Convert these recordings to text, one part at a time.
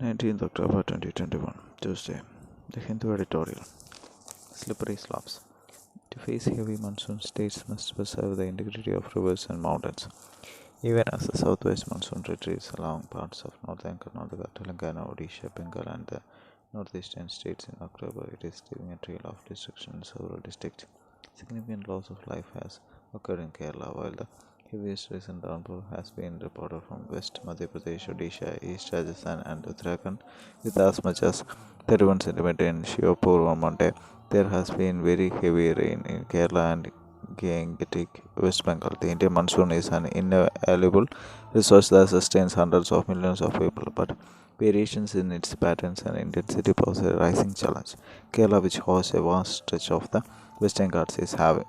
19th October 2021, Tuesday. The Hindu Editorial. Slippery slopes. To face heavy monsoon, states must preserve the integrity of rivers and mountains. Even as the southwest monsoon retreats along parts of northern Karnataka, Telangana, Odisha, Bengal, and the northeastern states in October, it is leaving a trail of destruction in several districts. Significant loss of life has occurred in Kerala, while the heaviest recent downpour has been reported from West Madhya Pradesh, Odisha, East Rajasthan, and Uttarakhand, with as much as 31 centimeters in Shivapur on Monday. There has been very heavy rain in Kerala and Gangetic, West Bengal. The Indian monsoon is an invaluable resource that sustains hundreds of millions of people, but variations in its patterns and intensity pose a rising challenge. Kerala, which hosts a vast stretch of the Western Ghats, is having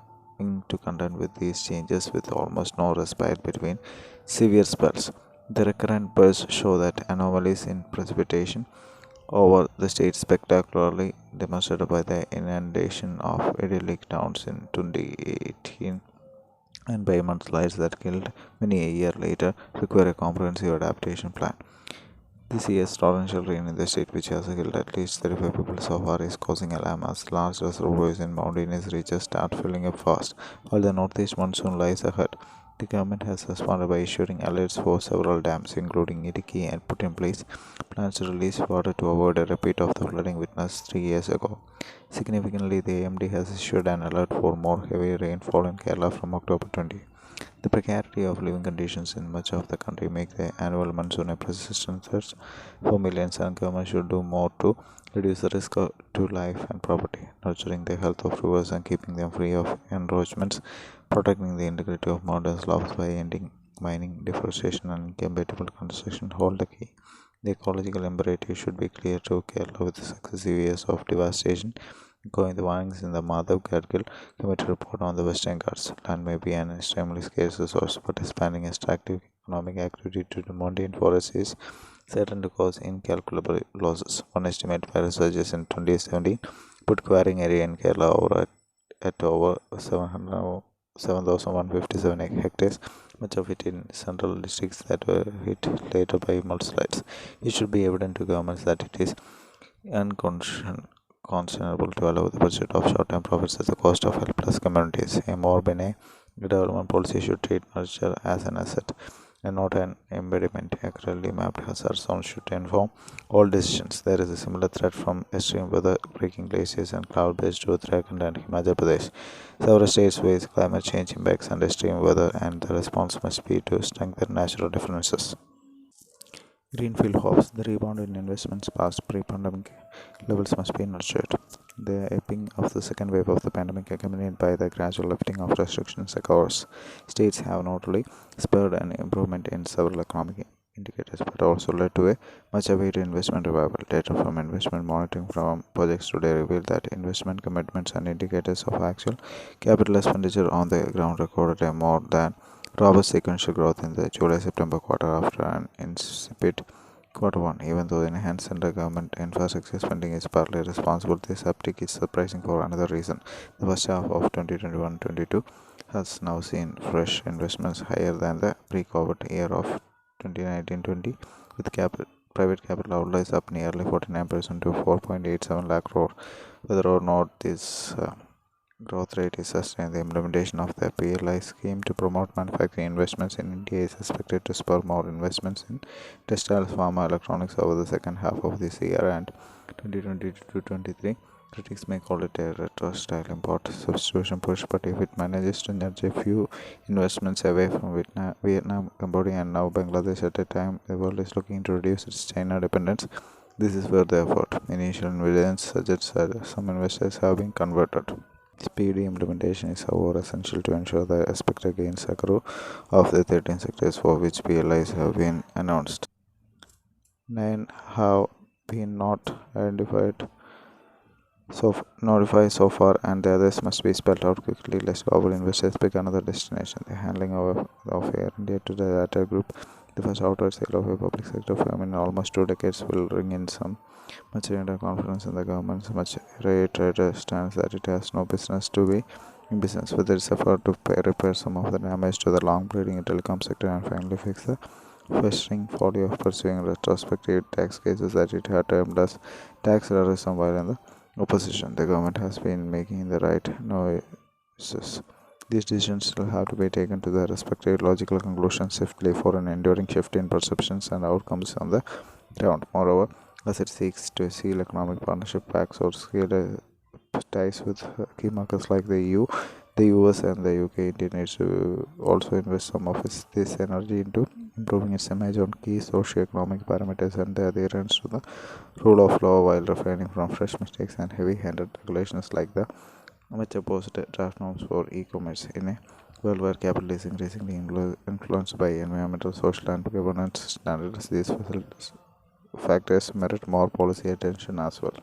to contend with these changes with almost no respite between severe spells. The recurrent bursts show that anomalies in precipitation over the state spectacularly demonstrated by the inundation of idyllic towns in 2018 and by mudslides that killed many a year later require a comprehensive adaptation plan. This year's torrential rain in the state, which has killed at least 35 people so far, is causing alarm as large reservoirs in mountainous regions start filling up fast, while the northeast monsoon lies ahead. The government has responded by issuing alerts for several dams, including Idiki, and put in place plans to release water to avoid a repeat of the flooding witnessed 3 years ago. Significantly, the AMD has issued an alert for more heavy rainfall in Kerala from October 20. The precarity of living conditions in much of the country make the annual monsoon a persistent threat for millions, and government should do more to reduce the risk to life and property, nurturing the health of rivers and keeping them free of encroachments, protecting the integrity of mountain slopes by ending mining, deforestation, and incompatible construction hold the key. The ecological imperative should be clear to Kerala with successive years of devastation, echoing the warnings in the Madhav Gadgil Committee report on the Western Ghats. Land may be an extremely scarce resource, but expanding extractive economic activity to the mountain forest is certain to cause incalculable losses. One estimate by researchers in 2017 put quarrying area in Kerala at over 7,157 hectares, much of it in central districts that were hit later by mudslides. It should be evident to governments that it is unconscionable to allow the pursuit of short-term profits at the cost of helpless communities. A more benign development policy should treat nurture as an asset and not an impediment. Accurately mapped hazard zones should inform all decisions. There is a similar threat from extreme weather, breaking glaciers, and cloud-based to Uttarakhand and Himachal Pradesh. Several states face climate change impacts and extreme weather, and the response must be to strengthen natural defenses. Greenfield hopes the rebound in investments past pre-pandemic levels must be nurtured. The ebbing of the second wave of the pandemic, accompanied by the gradual lifting of restrictions across states, have not only spurred an improvement in several economic indicators but also led to a much awaited investment revival. Data from investment monitoring from projects today reveal that investment commitments and indicators of actual capital expenditure on the ground recorded a more than robust sequential growth in the July-September quarter after an insipid quarter one. Even though the enhanced central government infrastructure spending is partly responsible, this uptick is surprising for another reason. The first half of 2021-22 has now seen fresh investments higher than the pre-COVID year of 2019-20, with private capital outlays up nearly 49% to 4.87 lakh crore. Whether or not this growth rate is sustained, the implementation of the PLI scheme to promote manufacturing investments in India is expected to spur more investments in textiles, pharma, electronics over the second half of this year and 2022-23. Critics may call it a retro-style import substitution push, but if it manages to nudge a few investments away from Vietnam, Cambodia, and now Bangladesh at a time the world is looking to reduce its China dependence, this is worth the effort. Initial evidence suggests that some investors have been converted. Speedy implementation is, however, essential to ensure the expected gains accrue of the 13 sectors for which PLIs have been announced. 9 have been not notified so far, and the others must be spelled out quickly lest global investors pick another destination. The handling of Air India to the latter group, the first outright sale of a public sector firm in almost 2 decades, will bring in some much needed confidence in the government's much reiterated stance that it has no business to be in business, with its effort to repair some of the damage to the long bleeding telecom sector and finally fix the festering folly of pursuing retrospective tax cases that it had termed as tax terrorism while in the opposition. The government has been making the right noises. These decisions still have to be taken to their respective logical conclusions swiftly for an enduring shift in perceptions and outcomes on the ground. Moreover, as it seeks to seal economic partnership pacts or scale ties with key markets like the EU, the US, and the UK, India needs to also invest some of this energy into improving its image on key socio-economic parameters and the adherence to the rule of law while refraining from fresh mistakes and heavy-handed regulations like the much opposed draft norms for e-commerce. In a world where capital is increasingly influenced by environmental, social, and governance standards, these factors merit more policy attention as well.